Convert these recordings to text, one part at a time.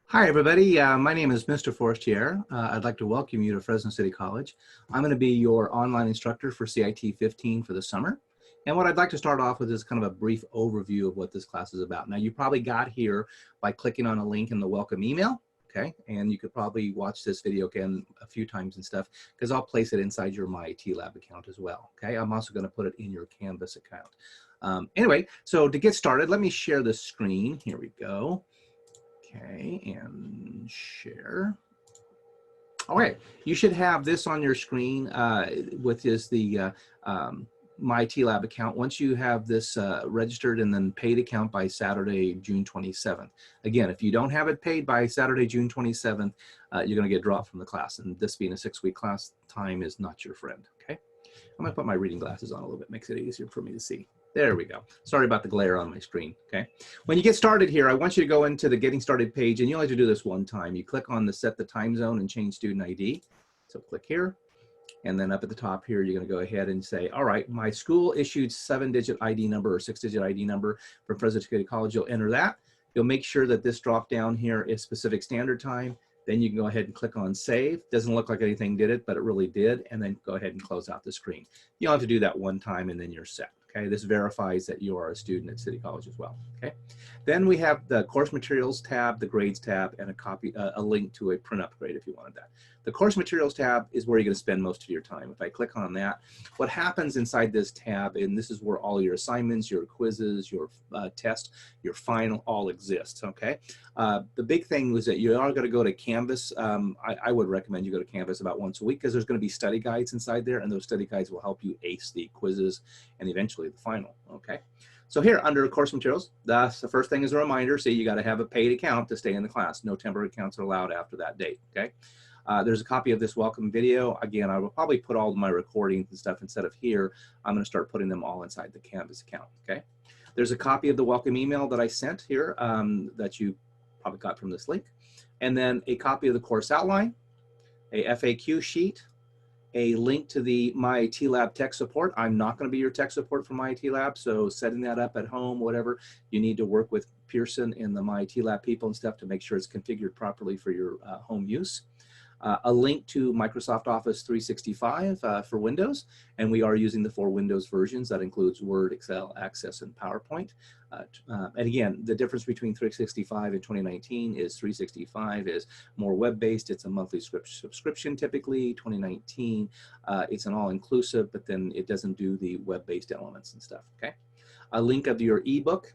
Hi, everybody. My name is Mr. Forestier. I'd like to welcome you to Fresno City College. I'm going to be your online instructor for CIT 15 for the summer. And what I'd like to start off with is kind of a brief overview of what this class is about. Now, you probably got here by clicking on a link in the welcome email, okay? And you could probably watch this video again a few times and stuff, because I'll place it inside your MyITLab account as well, okay? I'm also going to put it in your Canvas account. Anyway, so to get started, let me share the screen. Here we go. Okay, and share. Okay, you should have this on your screen with the MyITLab account. Once you have this registered and then paid account by Saturday, June 27th. Again, if you don't have it paid by Saturday, June 27th, you're going to get dropped from the class. And this being a 6-week class, time is not your friend, okay? I'm going to put my reading glasses on a little bit, makes it easier for me to see. There we go. Sorry about the glare on my screen, okay? When you get started here, I want you to go into the Getting Started page, and you only have to do this one time. You click on the Set the Time Zone and Change Student ID. So click here, and then up at the top here, you're gonna go ahead and say, all right, my school issued 7-digit ID number or 6-digit ID number from Fresno City College. You'll enter that. You'll make sure that this drop down here is Pacific Standard Time. Then you can go ahead and click on Save. Doesn't look like anything did it, but it really did. And then go ahead and close out the screen. You'll have to do that one time and then you're set. Okay, this verifies that you are a student at City College as well. Okay, then we have the course materials tab, the grades tab, and a link to a print upgrade if you wanted that. The course materials tab is where you're going to spend most of your time. If I click on that, what happens inside this tab, and this is where all your assignments, your quizzes, your test, your final all exists. Okay, the big thing is that you are going to go to Canvas. I would recommend you go to Canvas about once a week because there's going to be study guides inside there, and those study guides will help you ace the quizzes and eventually the final. Okay, so here under course materials, the first thing is a reminder. See, you got to have a paid account to stay in the class. No temporary accounts are allowed after that date. Okay, there's a copy of this welcome video. Again, I will probably put all of my recordings and stuff instead of here. I'm going to start putting them all inside the Canvas account. Okay, there's a copy of the welcome email that I sent here that you probably got from this link, and then a copy of the course outline, a FAQ sheet, a link to the MyITLab tech support. I'm not going to be your tech support for MyITLab, so setting that up at home, whatever, you need to work with Pearson and the MyITLab people and stuff to make sure it's configured properly for your home use. A link to Microsoft Office 365 for Windows, and we are using the 4 Windows versions. That includes Word, Excel, Access, and PowerPoint. And again, the difference between 365 and 2019 is 365 is more web-based. It's a monthly subscription typically. 2019, it's an all-inclusive, but then it doesn't do the web-based elements and stuff, okay? A link of your ebook,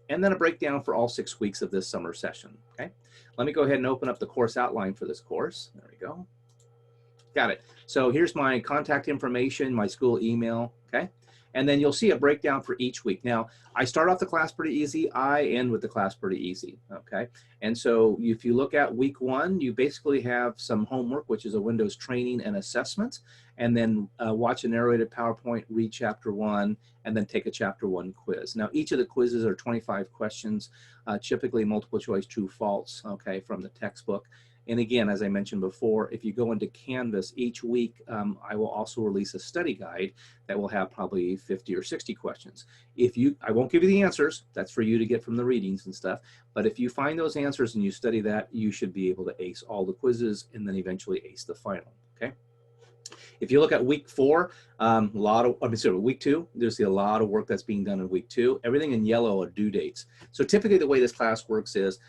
and then a breakdown for all 6 weeks of this summer session, okay? Let me go ahead and open up the course outline for this course. There we go. Got it. So here's my contact information, my school email, okay? And then you'll see a breakdown for each week. Now, I start off the class pretty easy. I end with the class pretty easy, okay? And so if you look at week 1, you basically have some homework, which is a Windows training and assessment, and then watch a narrated PowerPoint, read chapter 1, and then take a chapter 1 quiz. Now, each of the quizzes are 25 questions, typically multiple choice true false, okay, from the textbook. And again, as I mentioned before, if you go into Canvas each week, I will also release a study guide that will have probably 50 or 60 questions. I won't give you the answers, that's for you to get from the readings and stuff, but if you find those answers and you study that, you should be able to ace all the quizzes and then eventually ace the final, okay? If you look at week 4, week 2, there's a lot of work that's being done in week 2. Everything in yellow are due dates. So typically the way this class works is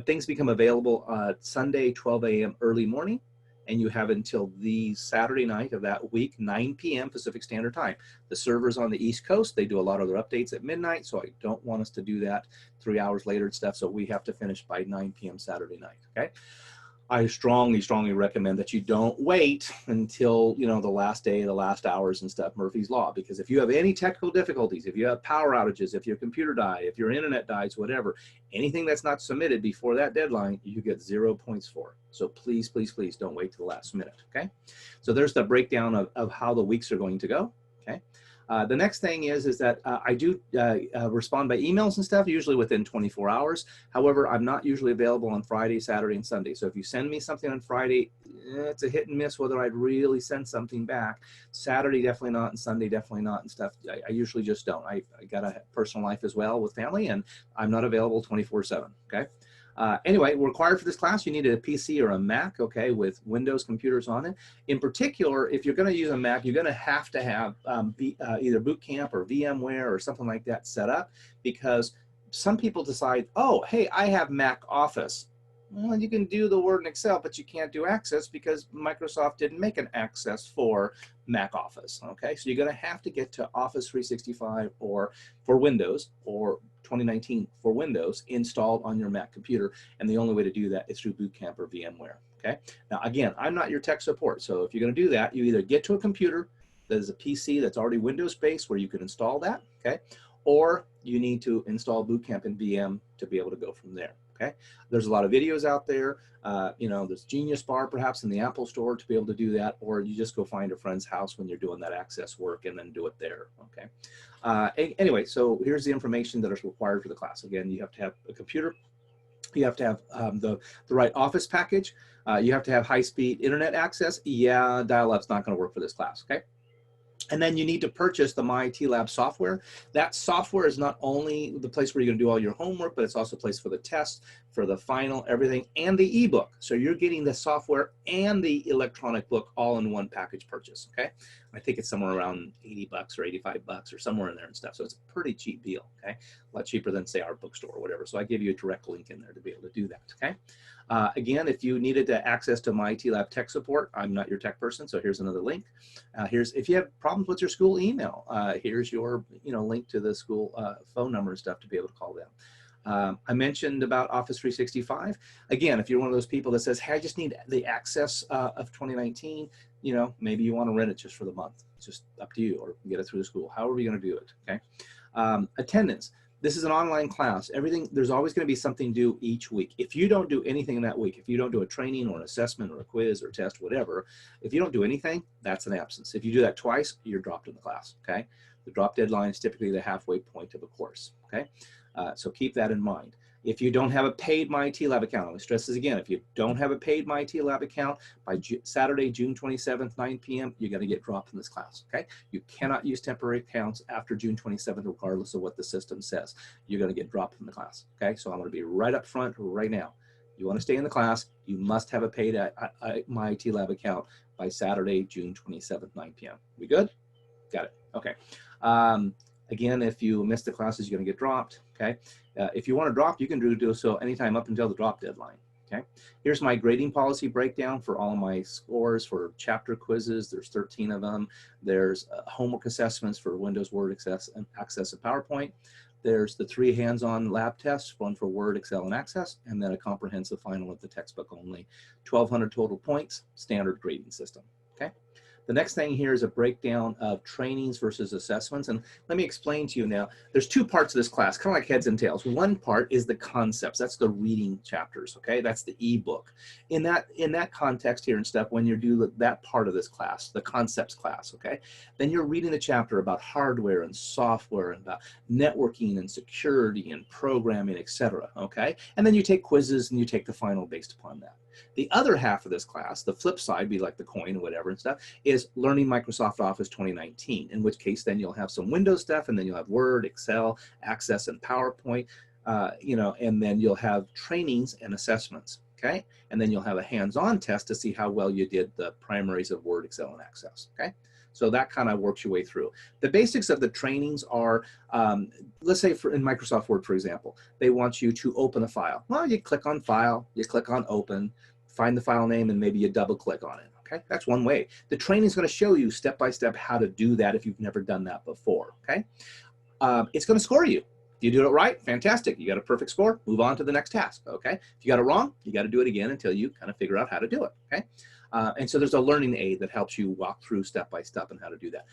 things become available Sunday, 12 a.m. early morning, and you have until the Saturday night of that week, 9 p.m. Pacific Standard Time. The servers on the East Coast, they do a lot of their updates at midnight, so I don't want us to do that 3 hours later and stuff, so we have to finish by 9 p.m. Saturday night, okay? I strongly, strongly recommend that you don't wait until, you know, the last day, the last hours and stuff, Murphy's Law, because if you have any technical difficulties, if you have power outages, if your computer dies, if your internet dies, whatever, anything that's not submitted before that deadline, you get 0 points for. So please, please, please don't wait to the last minute, okay? So there's the breakdown of how the weeks are going to go, okay? The next thing is that I do respond by emails and stuff, usually within 24 hours. However, I'm not usually available on Friday, Saturday, and Sunday. So if you send me something on Friday, it's a hit and miss whether I'd really send something back. Saturday, definitely not, and Sunday, definitely not, and stuff. I usually just don't. I got a personal life as well with family, and I'm not available 24/7, okay? Anyway, required for this class, you need a PC or a Mac, okay, with Windows computers on it. In particular, if you're going to use a Mac, you're going to have either Boot Camp or VMware or something like that set up, because some people decide, oh, hey, I have Mac Office. Well, you can do the Word and Excel, but you can't do Access because Microsoft didn't make an Access for Mac Office, okay? So you're going to have to get to Office 365 or for Windows or 2019 for Windows installed on your Mac computer, and the only way to do that is through Boot Camp or VMware, okay? Now, again, I'm not your tech support, so if you're going to do that, you either get to a computer that is a PC that's already Windows-based where you can install that, okay? Or you need to install Boot Camp and VM to be able to go from there. Okay, there's a lot of videos out there. You know, there's Genius Bar perhaps in the Apple Store to be able to do that, or you just go find a friend's house when you're doing that Access work and then do it there. Okay. Anyway, so here's the information that is required for the class. Again, you have to have a computer. You have to have the right Office package. You have to have high-speed internet access. Yeah, dial-up's not going to work for this class. Okay. And then you need to purchase the My IT Lab software. That software is not only the place where you're going to do all your homework, but it's also a place for the test, for the final, everything, and the ebook. So you're getting the software and the electronic book all in one package purchase, okay? I think it's somewhere around 80 bucks or 85 bucks or somewhere in there and stuff. So it's a pretty cheap deal, okay? A lot cheaper than, say, our bookstore or whatever. So I give you a direct link in there to be able to do that, okay? Again, if you needed to access to My IT Lab tech support, I'm not your tech person, so here's another link. If you have problems with your school email, here's your link to the school phone number and stuff to be able to call them. I mentioned about Office 365. Again, if you're one of those people that says, hey, I just need the access of 2019, maybe you want to rent it just for the month. It's just up to you, or get it through the school, however you're going to do it, okay? Attendance. This is an online class. There's always going to be something due each week. If you don't do anything in that week, if you don't do a training or an assessment or a quiz or test, whatever, if you don't do anything, that's an absence. If you do that twice, you're dropped in the class, okay? The drop deadline is typically the halfway point of a course, okay? So keep that in mind. If you don't have a paid My IT Lab account, I'll stress this again, if you don't have a paid My IT Lab account, by Saturday, June 27th, 9 p.m., you're going to get dropped from this class, okay? You cannot use temporary accounts after June 27th, regardless of what the system says. You're going to get dropped from the class, okay? So I'm going to be right up front right now. You want to stay in the class, you must have a paid My IT Lab account by Saturday, June 27th, 9 p.m. We good? Got it, okay. Again, if you miss the classes, you're going to get dropped, okay? If you want to drop, you can do so anytime up until the drop deadline, okay? Here's my grading policy breakdown for all of my scores for chapter quizzes. There's 13 of them. There's homework assessments for Windows, Word, Access, and PowerPoint. There's the 3 hands-on lab tests, one for Word, Excel, and Access, and then a comprehensive final of the textbook only. 1,200 total points, standard grading system, okay? The next thing here is a breakdown of trainings versus assessments. And let me explain to you now, there's 2 parts of this class, kind of like heads and tails. One part is the concepts. That's the reading chapters, okay? That's the ebook. In that context here and stuff, when you do that part of this class, the concepts class, okay? Then you're reading the chapter about hardware and software and about networking and security and programming, etc., okay? And then you take quizzes and you take the final based upon that. The other half of this class, the flip side, be like the coin or whatever and stuff, is learning Microsoft Office 2019, in which case then you'll have some Windows stuff, and then you'll have Word, Excel, Access, and PowerPoint, and then you'll have trainings and assessments, okay? And then you'll have a hands-on test to see how well you did the primaries of Word, Excel, and Access, okay? So that kind of works your way through. The basics of the trainings are, let's say in Microsoft Word, for example, they want you to open a file. Well, you click on File, you click on Open, find the file name, and maybe you double click on it, okay? That's one way. The training is going to show you step-by-step how to do that if you've never done that before, okay? It's going to score you. If you do it right, fantastic. You got a perfect score, move on to the next task, okay? If you got it wrong, you got to do it again until you kind of figure out how to do it, okay? And so there's a learning aid that helps you walk through step by step and how to do that.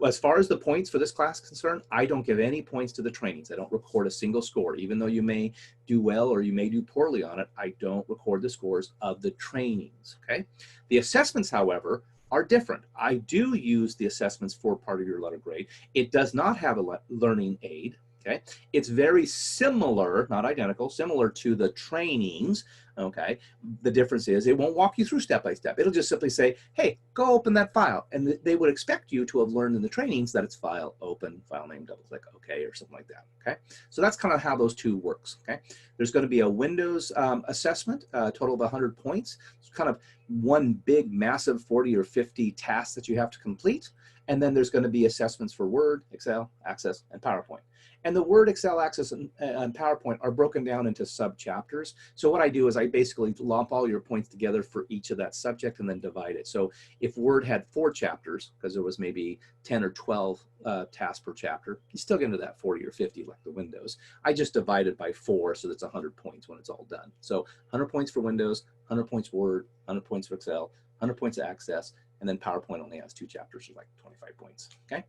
As far as the points for this class is concerned, I don't give any points to the trainings. I don't record a single score. Even though you may do well or you may do poorly on it, I don't record the scores of the trainings, okay? The assessments, however, are different. I do use the assessments for part of your letter grade. It does not have a learning aid, Okay, it's very similar, not identical, similar to the trainings. Okay, the difference is it won't walk you through step by step. It'll just simply say, hey, go open that file. And they would expect you to have learned in the trainings that it's file, open, file name, double click, okay, or something like that. Okay, so that's kind of how those two works. Okay, there's going to be a Windows assessment, a total of 100 points. It's kind of one big, massive 40 or 50 tasks that you have to complete. And then there's going to be assessments for Word, Excel, Access, and PowerPoint. And the Word, Excel, Access, and PowerPoint are broken down into sub-chapters. So what I do is I basically lump all your points together for each of that subject and then divide it. So if Word had 4 chapters, because there was maybe 10 or 12 tasks per chapter, you still get into that 40 or 50 like the Windows. I just divide it by 4, so that's 100 points when it's all done. So 100 points for Windows, 100 points for Word, 100 points for Excel, 100 points of Access, and then PowerPoint only has 2 chapters, so like 25 points, okay?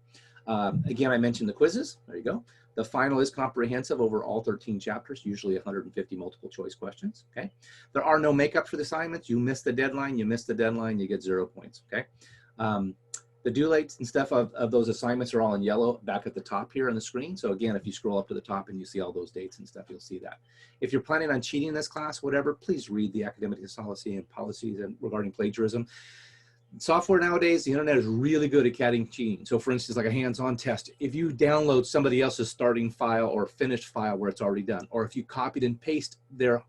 Again, I mentioned the quizzes, there you go. The final is comprehensive over all 13 chapters, usually 150 multiple choice questions, okay? There are no makeup for the assignments. You miss the deadline, you get 0 points, okay? The due dates and stuff of those assignments are all in yellow back at the top here on the screen. So again, if you scroll up to the top and you see all those dates and stuff, you'll see that. If you're planning on cheating in this class, whatever, please read the academic policy and policies and regarding plagiarism. Software nowadays, the internet is really good at catching cheating. So for instance, like a hands-on test, if you download somebody else's starting file or finished file where it's already done, or if you copied and paste their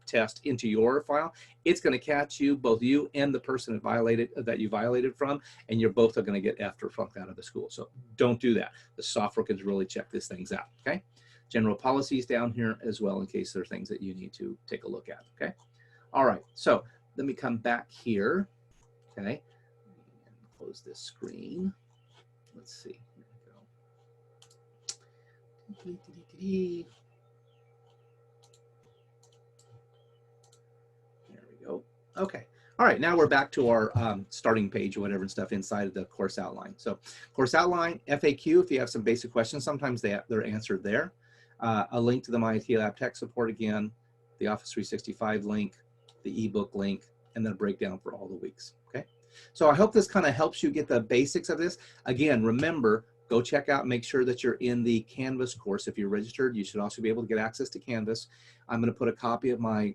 test into your file, it's going to catch you, both you and the person that you violated from, and you're both going to get effed or flunked out of the school. So don't do that. The software can really check these things out, okay? General policies down here as well in case there are things that you need to take a look at, okay? All right, so let me come back here. Okay, close this screen. Let's see. Here we go. There we go. Okay. All right. Now we're back to our starting page or whatever and stuff inside of the course outline. So, course outline, FAQ. If you have some basic questions, sometimes they're answered there. A link to the My IT Lab tech support again, the Office 365 link, the ebook link, and then a breakdown for all the weeks. Okay, so I hope this kind of helps you get the basics of this. Again, remember, go check out, make sure that you're in the Canvas course. If you're registered, you should also be able to get access to Canvas. I'm going to put a copy of my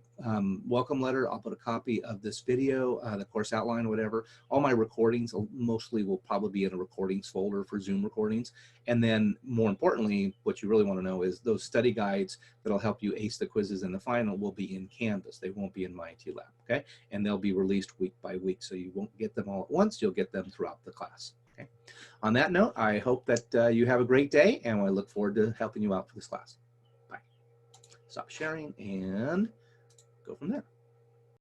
welcome letter. I'll put a copy of this video, the course outline, whatever. All my recordings mostly will probably be in a recordings folder for Zoom recordings. And then more importantly, what you really want to know is those study guides that'll help you ace the quizzes in the final will be in Canvas. They won't be in My IT Lab, okay? And they'll be released week by week. So you won't get them all at once. You'll get them throughout the class. Okay. On that note, I hope that you have a great day, and I look forward to helping you out for this class. Bye. Stop sharing and go from there.